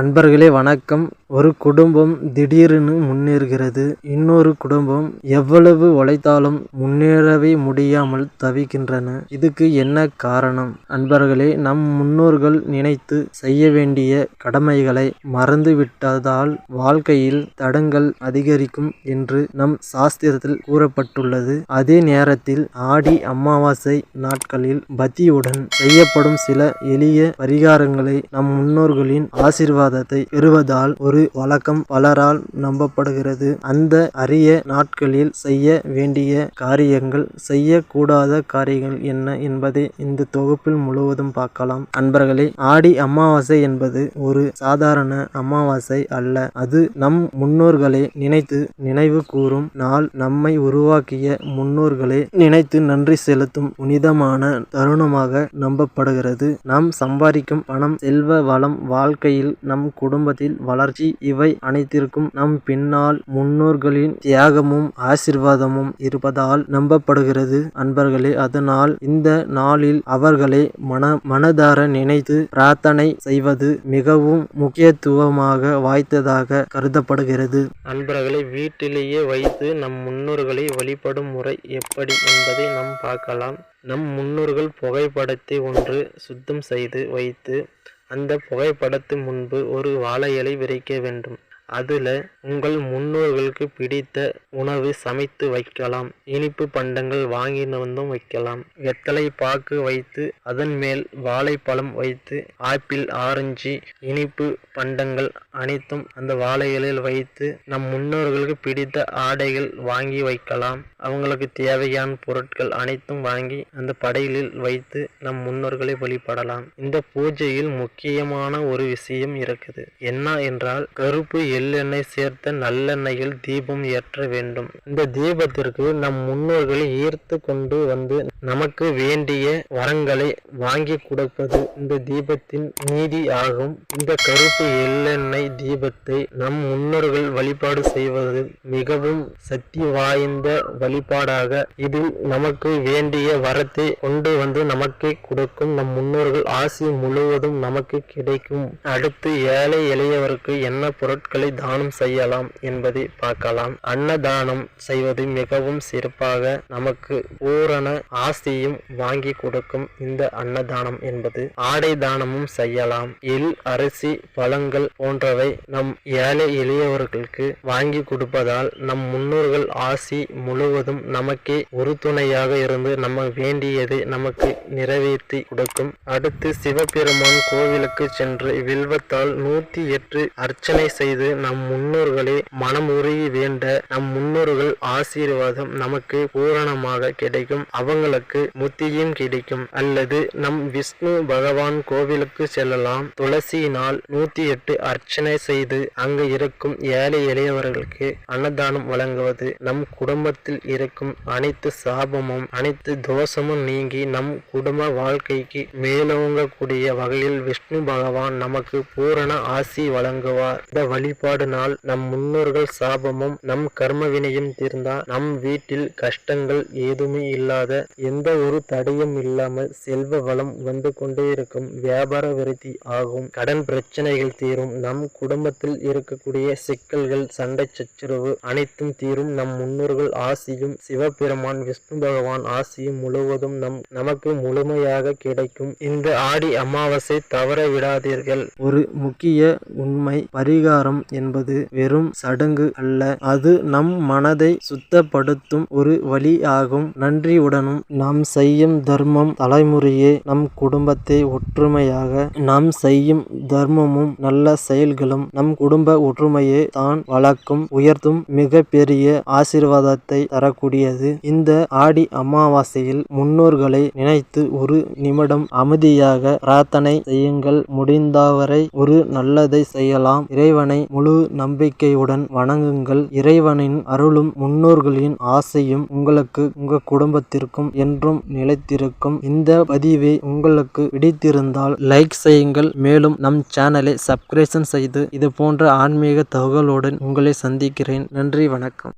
அன்பர்களே வணக்கம். ஒரு குடும்பம் திடீரென முன்னேறுகிறது. இன்னொரு குடும்பம் எவ்வளவு உழைத்தாலும் முன்னேறவே முடியாமல் தவிக்கின்றன. இதுக்கு என்ன காரணம்? அன்பர்களே, நம் முன்னோர்கள் நினைத்து செய்ய வேண்டிய கடமைகளை மறந்துவிட்டதால் வாழ்க்கையில் தடங்கள் அதிகரிக்கும் என்று நம் சாஸ்திரத்தில் கூறப்பட்டுள்ளது. அதே நேரத்தில் ஆடி அமாவாசை நாட்களில் பக்தியுடன் செய்யப்படும் சில எளிய பரிகாரங்களை நம் முன்னோர்களின் ஆசீர்வாதத்தை பெறுவதால் ஒரு வழக்கம் பலரால் நம்பப்படுகிறது. அந்த அரிய நாட்களில் செய்ய வேண்டிய காரியங்கள், செய்யக்கூடாத காரியங்கள் என்ன என்பதை இந்த தொகுப்பில் முழுவதும் பார்க்கலாம். அன்பர்களே, ஆடி அமாவாசை என்பது ஒரு சாதாரண அமாவாசை அல்ல. அது நம் முன்னோர்களை நினைத்து நினைவு கூறும் நாள். நம்மை உருவாக்கிய முன்னோர்களை நினைத்து நன்றி செலுத்தும் புனிதமான தருணமாக நம்பப்படுகிறது. நாம் சம்பாதிக்கும் பணம், செல்வ வளம், வாழ்க்கையில் நம் குடும்பத்தில் வளர்ச்சி, இவை அனைத்திற்கும் நம் பின்னால் முன்னோர்களின் தியாகமும் ஆசீர்வாதமும் இருப்பதால் நம்பப்படுகிறது. அன்பர்களே, அதனால் இந்த நாளில் அவர்களை மனதார நினைத்து பிரார்த்தனை செய்வது மிகவும் முக்கியத்துவமாக வாய்ந்ததாக கருதப்படுகிறது. அன்பர்களை, வீட்டிலேயே வைத்து நம் முன்னோர்களை வழிபடும் முறை எப்படி என்பதை நாம் பார்க்கலாம். நம் முன்னோர்கள் புகைப்படத்தை ஒன்று சுத்தம் செய்து வைத்து அந்த புகைப்படத்து முன்பு ஒரு வாழை இலை விரிக்க வேண்டும். அதில் உங்கள் முன்னோர்களுக்கு பிடித்த உணவு சமைத்து வைக்கலாம். இனிப்பு பண்டங்கள் வாங்கி வந்தும் வைக்கலாம். வெத்தலை பாக்கு வைத்து அதன் மேல் வாழைப்பழம் வைத்து ஆப்பிள், ஆரஞ்சு, இனிப்பு பண்டங்கள் அனைத்தும் அந்த வாழை இலையில் வைத்து நம் முன்னோர்களுக்கு பிடித்த ஆடைகள் வாங்கி வைக்கலாம். அவங்களுக்கு தேவையான பொருட்கள் அனைத்தும் வாங்கி அந்த படையலில் வைத்து நம் முன்னோர்களை வழிபடலாம். இந்த பூஜையில் முக்கியமான ஒரு விஷயம் இருக்குது. என்ன என்றால், கருப்பு எள்ளெண்ணெய் சேர்த்த நல்லெண்ணெயில் தீபம் ஏற்ற வேண்டும். இந்த தீபத்திற்கு நம் முன்னோர்களை ஈர்த்து கொண்டு வந்து நமக்கு வேண்டிய வரங்களை வாங்கி கொடுப்பது இந்த தீபத்தின் நீதி ஆகும். இந்த கருப்பு எள்ளெண்ணெய் தீபத்தை நம் முன்னோர்கள் வழிபாடு செய்வது மிகவும் சக்தி வாய்ந்த வழிபாடாக. இதில் நமக்கு வேண்டிய வரத்தை கொண்டு வந்து நமக்கு கொடுக்கும். நம் முன்னோர்கள் ஆசி முழுவதும் நமக்கு கிடைக்கும். அடுத்து ஏழை எளியவருக்கு என்ன பொருட்களை தானம் செய்யலாம் என்பதை பார்க்கலாம். அன்னதானம் செய்வது மிகவும் சிறப்பாக நமக்கு பூரண ஆசையும் வாங்கி கொடுக்கும். இந்த அன்னதானம் என்பது ஆடை தானமும் செய்யலாம். எள், அரிசி, பழங்கள் போன்றவை நம் ஏழை எளியவர்களுக்கு வாங்கி கொடுப்பதால் நம் முன்னோர்கள் ஆசி முழுவதும் நமக்கே உறுதுணையாக இருந்து நம்ம வேண்டியதை நமக்கு நிறைவேற்றி கொடுக்கும். அடுத்து சிவபெருமான் கோவிலுக்கு சென்று வில்வத்தால் 108 அர்ச்சனை செய்து நம் முன்னோர்களை மனம் உருகி வேண்ட நம் முன்னோர்கள் ஆசீர்வாதம் நமக்கு பூரணமாக கிடைக்கும். அவங்களுக்கு முத்தியும் கிடைக்கும். அல்லது நம் விஷ்ணு பகவான் கோவிலுக்கு செல்லலாம். துளசியினால் 108 அர்ச்சனை செய்து அங்கு இருக்கும் ஏழை எளியவர்களுக்கு அன்னதானம் வழங்குவது நம் குடும்பத்தில் இருக்கும் அனைத்து சாபமும் அனைத்து தோஷமும் நீங்கி நம் குடும்ப வாழ்க்கைக்கு மேலோங்கக்கூடிய வகையில் விஷ்ணு பகவான் நமக்கு பூரண ஆசி வழங்குவார். இந்த வழிபாடு நாள் நம் முன்னோர்கள் சாபமும் நம் கர்ம வினையும் தீர்ந்தால் நம் வீட்டில் கஷ்டங்கள் ஏதுமே இல்லாத, எந்த ஒரு தடையும் இல்லாமல் செல்வ வளம் வந்து கொண்டே இருக்கும். வியாபார விருத்தி ஆகும். கடன் பிரச்சனைகள் தீரும். நம் குடும்பத்தில் இருக்கக்கூடிய சிக்கல்கள், சண்டை சச்சரவு அனைத்தும் தீரும். நம் முன்னோர்கள் ஆசியும் சிவபெருமான் விஷ்ணு பகவான் ஆசியும் முழுவதும் நமக்கு முழுமையாக கிடைக்கும். இந்த ஆடி அமாவாசை தவற விடாதீர்கள். ஒரு முக்கிய உண்மை, பரிகாரம் என்பது வெறும் சடங்கு அல்ல. அது நம் மனதை சுத்தப்படுத்தும் ஒரு வழி ஆகும். நன்றியுடனும் நாம் செய்யும் தர்மம் தலைமுறையே நம் குடும்பத்தை ஒற்றுமையாக, நாம் செய்யும் தர்மமும் நல்ல செயல்களும் நம் குடும்ப ஒற்றுமையை தான் வளர்க்கும், உயர்த்தும், மிக பெரிய ஆசீர்வாதத்தை தரக்கூடியது. இந்த ஆடி அமாவாசையில் முன்னோர்களை நினைத்து ஒரு நிமிடம் அமைதியாக பிரார்த்தனை செய்யுங்கள். முடிந்தவரை ஒரு நல்லதை செய்யலாம். இறைவனை முழு நம்பிக்கையுடன் வணங்குங்கள். இறைவனின் அருளும் முன்னோர்களின் ஆசையும் உங்களுக்கு, உங்க குடும்பத்திற்கும் என்றும் நிலைத்திருக்கும். இந்த பதிவை உங்களுக்கு பிடித்திருந்தால் லைக் செய்யுங்கள். மேலும் நம் சேனலை சப்ஸ்கிரைப் செய்து இது போன்ற ஆன்மீக தகவலுடன் உங்களை சந்திக்கிறேன். நன்றி, வணக்கம்.